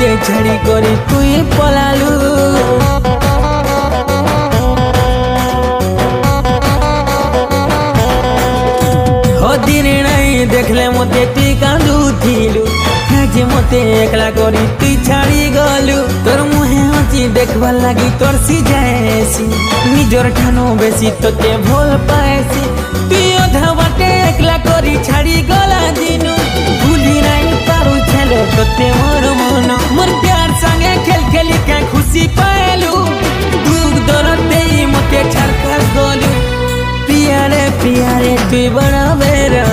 मते छाड़ी करी तुई पलालू हो दिन नहीं देखले मते तुई कांदुथिलु आज मते एकला करी तुई छाड़ी गलु तोर मुहे हसी देखबा लागी तोर सी जाएसी निजर ठानो बेसी तोते भल पाएसी तुई अधा बाटे एकला करी छाड़ी गला दिनु भूली नहीं पारू छेले तोते मोर मन मोर प्यार संगे खेल खेली के खुशी पाएलु दुख दर्द देई मते छड़का गलु पियारे तुई बड़ा बेरा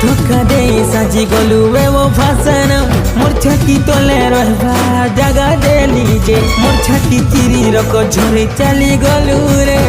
धोखा दे साजी गलु वे वो फासन मोर छाती तले रहबा जगह देली जे मोर छाती चिरी रको झोरी चली गलु रे।